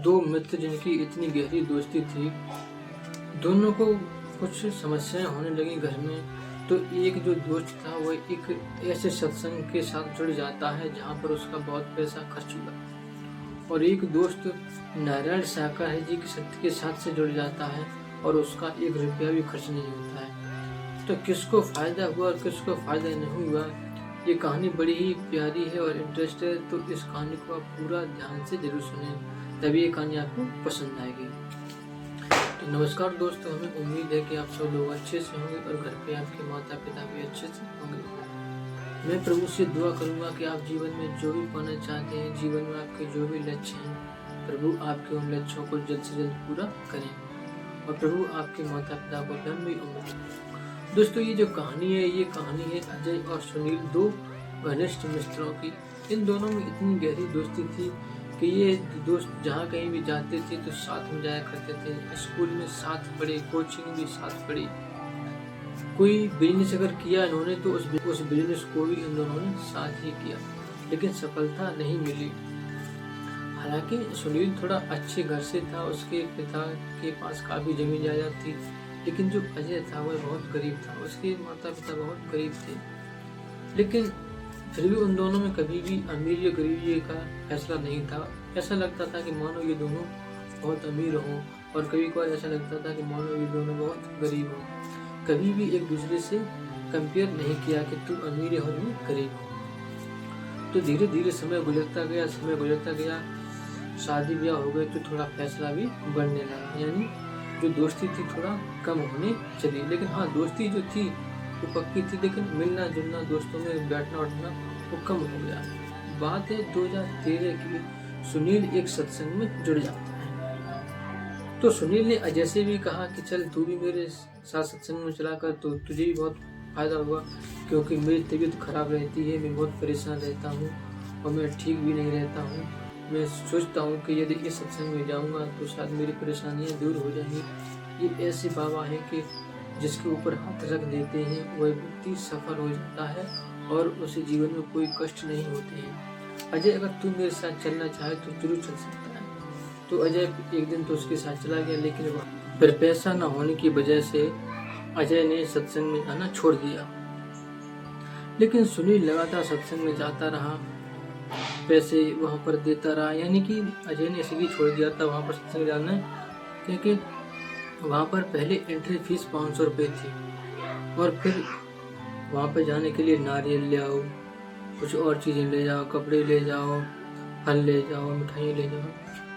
दो मित्र जिनकी इतनी गहरी दोस्ती थी, दोनों को कुछ समस्याएं होने लगी घर में। तो एक जो दोस्त था वह एक ऐसे सत्संग के साथ जुड़ जाता है जहाँ पर उसका बहुत पैसा खर्च हुआ, और एक दोस्त नारायण शाकाहारी जी के सत्य के साथ से जुड़ जाता है और उसका 1 रुपया भी खर्च नहीं होता है। तो किसको फायदा हुआ और किसको फायदा नहीं हुआ, ये कहानी बड़ी ही प्यारी है और इंटरेस्ट है। तो इस कहानी को आप पूरा ध्यान से जरूर सुने, तभी ये कहानी आपको पसंद आएगी। तो नमस्कार दोस्तों, हमें उम्मीद है कि आप सब लोग अच्छे से होंगे और घर पे आपके माता पिता भी अच्छे से होंगे। मैं प्रभु से दुआ करूंगा कि आप जीवन में जो भी पाना चाहते हैं, जीवन में आपके जो भी लक्ष्य हैं, प्रभु आपके उन लक्ष्यों को जल्द से जल्द पूरा करें और प्रभु आपके माता पिता को लंबी उम्र दें। दोस्तों, ये जो कहानी है, ये कहानी है अजय और सुनील, 2 घनिष्ठ मित्रों की। इन दोनों में इतनी गहरी दोस्ती थी कि ये दोस्त जहाँ कहीं भी जाते थे तो साथ में जाया करते थे। स्कूल में साथ पढ़े, कोचिंग भी साथ पढ़ी। कोई बिजनेस अगर किया इन्होंने तो उस बिजनेस को भी इन दोनों ने साथ ही किया, लेकिन सफलता नहीं मिली। हालांकि सुनील थोड़ा अच्छे घर से था, उसके पिता के पास काफी जमीन जायदाद थी, लेकिन जो अजय था वह बहुत गरीब था, उसके माता पिता बहुत गरीब थे। लेकिन फिर भी उन दोनों में कभी भी अमीर या गरीबी का फैसला नहीं था। ऐसा लगता था कि मानो ये दोनों बहुत अमीर हों, और कभी कभार ऐसा लगता था कि मानो ये दोनों बहुत गरीब हों। कभी भी एक दूसरे से कंपेयर नहीं किया कि तू अमीर है और मैं गरीब हूँ। तो धीरे धीरे समय गुजरता गया, शादी ब्याह हो गए तो थोड़ा फैसला भी बढ़ने लगा, यानी जो दोस्ती थी थोड़ा कम होने चली। लेकिन हाँ, दोस्ती जो थी वो पक्की थी, लेकिन मिलना जुलना, दोस्तों में बैठना उठना वो कम हो गया। बात है 2013 की। सुनील एक सत्संग में जुड़ जाता है। तो सुनील ने अजय से भी कहा कि चल तू भी मेरे साथ सत्संग में चला कर, तो तुझे भी बहुत फायदा होगा, क्योंकि मेरी तबीयत खराब रहती है, मैं बहुत परेशान रहता हूँ और मैं ठीक भी नहीं रहता हूँ। मैं सोचता हूँ कि यदि इस सत्संग में जाऊँगा तो शायद मेरी परेशानियाँ दूर हो जाएंगी। ये ऐसे बाबा है कि जिसके ऊपर हाथ रख देते हैं वह व्यक्ति सफल हो जाता है और उसे जीवन में कोई कष्ट नहीं होते हैं। अजय, अगर तू मेरे साथ चलना चाहे तो जरूर चल सकता है। तो अजय एक दिन तो उसके साथ चला गया, लेकिन फिर पैसा न होने की वजह से अजय ने सत्संग में जाना छोड़ दिया। लेकिन सुनील लगातार सत्संग में जाता रहा, पैसे वहाँ पर देता रहा। यानी कि अजय ने इसलिए छोड़ दिया था वहाँ पर सत्संग जाना, क्योंकि वहाँ पर पहले एंट्री फीस 500 रुपये थी, और फिर वहाँ पर जाने के लिए नारियल ले आओ, कुछ और चीज़ें ले जाओ, कपड़े ले जाओ, फल ले जाओ, मिठाई ले जाओ,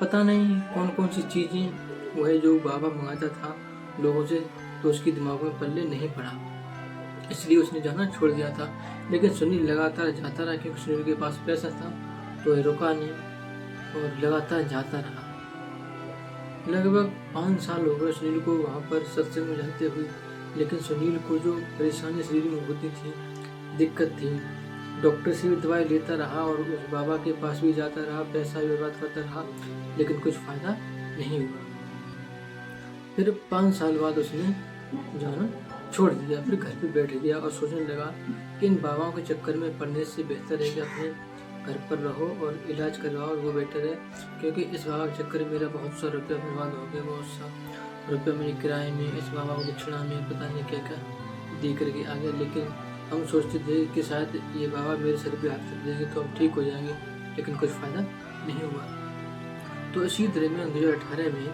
पता नहीं कौन कौन सी चीज़ें वह जो बाबा मंगाता था लोगों से, तो उसकी दिमाग में पल्ले नहीं पड़ा, इसलिए उसने जाना छोड़ दिया था। लेकिन सुनील लगातार जाता रहा, क्योंकि सुनील के पास पैसा था, तो वह रुका नहीं और लगातार जाता रहा। लगभग 5 साल हो गए सुनील को वहाँ पर सत्संग में जाते हुए, लेकिन सुनील को जो परेशानी शरीर में होती थी, दिक्कत थी, डॉक्टर से भी दवाई लेता रहा और उस बाबा के पास भी जाता रहा, पैसा भी बर्बाद करता रहा, लेकिन कुछ फायदा नहीं हुआ। फिर 5 साल बाद उसने जाना छोड़ दिया, फिर घर पे बैठ गया और सोचने लगा कि इन बाबाओं के चक्कर में पढ़ने से बेहतर है कि अपने घर पर रहो और इलाज करवाओ, और वो बेटर है, क्योंकि इस बाबा के चक्कर में मेरा बहुत सा रुपया बर्बाद हो गया, बहुत सा रुपया मेरे किराए में, इस बाबा को दक्षिणा में, पता नहीं क्या क्या दे करके आ गया। लेकिन हम सोचते थे कि शायद ये बाबा मेरे सर पे हाथ रख देंगे तो हम ठीक हो जाएंगे, लेकिन कुछ फायदा नहीं हुआ। तो इसी तरह में 2018 में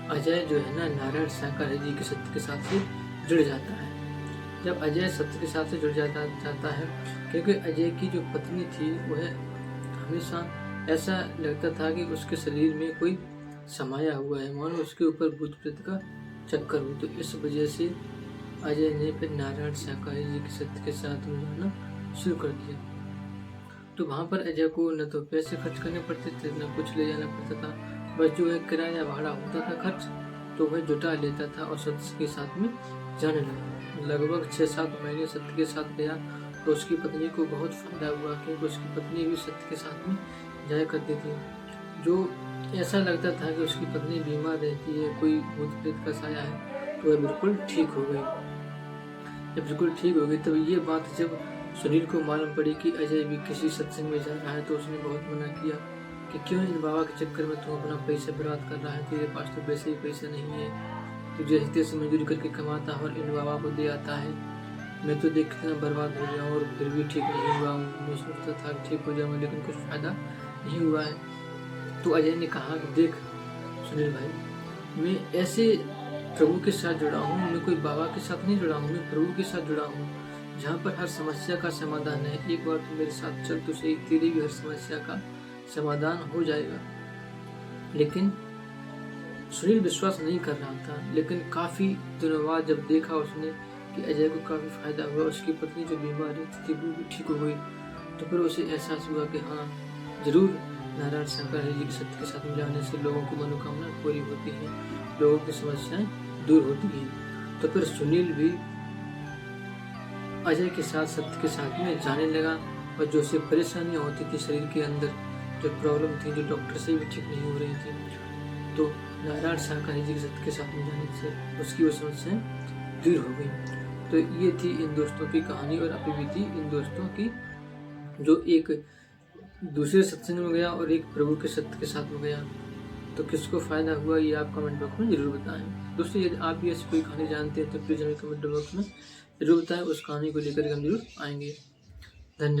अजय जो है ना, नारायण शाकाहारी जी के सत्य के साथ से जुड़ जाता है। जब अजय सत्य के साथ से जुड़ जाता है, क्योंकि अजय की जो पत्नी थी वह हमेशा ऐसा लगता था कि उसके शरीर में कोई समाया हुआ है, मानो उसके ऊपर भूत प्रेत का चक्कर हो। तो इस वजह से अजय ने फिर नारायण शाकाहारी जी के सत्य के साथ में जाना शुरू कर दिया। तो वहाँ पर अजय को न तो पैसे खर्च करने पड़ते थे, न कुछ ले जाना पड़ता था, बस जो है किराया भाड़ा होता था खर्च, तो वह जुटा लेता था और सत्य के साथ में जाने लगा। लगभग 6-7 महीने सत्य के साथ गया तो उसकी पत्नी को बहुत फायदा हुआ, क्योंकि उसकी पत्नी भी सत्य के साथ में जाया करती थी। जो ऐसा लगता था कि उसकी पत्नी बीमार रहती है, कोई भूत प्रेत का साया है, तो वह बिल्कुल ठीक हो गई। जब बिल्कुल ठीक हो गई तब ये बात जब सुनील को मालूम पड़ी कि अजय भी किसी सत्संग में जा रहा है, तो उसने बहुत मना किया कि क्यों इन बाबा के चक्कर में तुम अपना पैसा बर्बाद कर रहा है, तेरे पास तो वैसे ही पैसा नहीं है, तू जैसे तैसे मजदूरी करके कमाता है और इन बाबा को दे आता है। मैं तो देख कितना बर्बाद हो गया और फिर भी ठीक नहीं हुआ हूँ। मैं सोचता था कि ठीक हो जाऊँगा लेकिन कुछ फ़ायदा नहीं हुआ है। तो अजय ने कहा कि देख सुनील भाई, मैं ऐसे प्रभु के साथ जुड़ा हूँ, मैं कोई बाबा के साथ नहीं जुड़ा हूँ, मैं प्रभु के साथ जुड़ा हूँ, जहाँ पर हर समस्या का समाधान है। एक बार तो मेरे साथ चल तो सही, तेरी भी हर समस्या का समाधान हो जाएगा। लेकिन सुनील विश्वास नहीं कर रहा था, लेकिन काफ़ी दिनों बाद जब देखा उसने कि अजय को काफ़ी फायदा हुआ, उसकी पत्नी जो बीमार रहती थी वो भी ठीक हो गई, तो फिर उसे एहसास हुआ कि हाँ जरूर नारायण शंकर जी के सत्य के साथ मिलाने से लोगों की मनोकामना पूरी होती है, लोगों की समस्याएं दूर होती हैं। तो फिर सुनील भी अजय के साथ सत्य के साथ में जाने लगा और जो उसे परेशानियां होती थी शरीर के अंदर, जो प्रॉब्लम थी, जो डॉक्टर से भी ठीक नहीं हो रही थी, तो नारायण शाकाहारी जी के सत्य के साथ में जाने से उसकी वो समस्याएं दूर हो गई। तो ये थी इन दोस्तों की कहानी और अभी भी थी इन दोस्तों की, जो एक दूसरे सत्संग में गया और एक प्रभु के सत्य के साथ में गया। तो किसको फायदा हुआ ये आप कमेंट बॉक्स में जरूर बताएं। दोस्तों यदि आप भी ऐसी कोई कहानी जानते हैं तो प्लीज़ हमें कमेंट बॉक्स में जरूर बताएं, उस कहानी को लेकर हम जरूर आएंगे।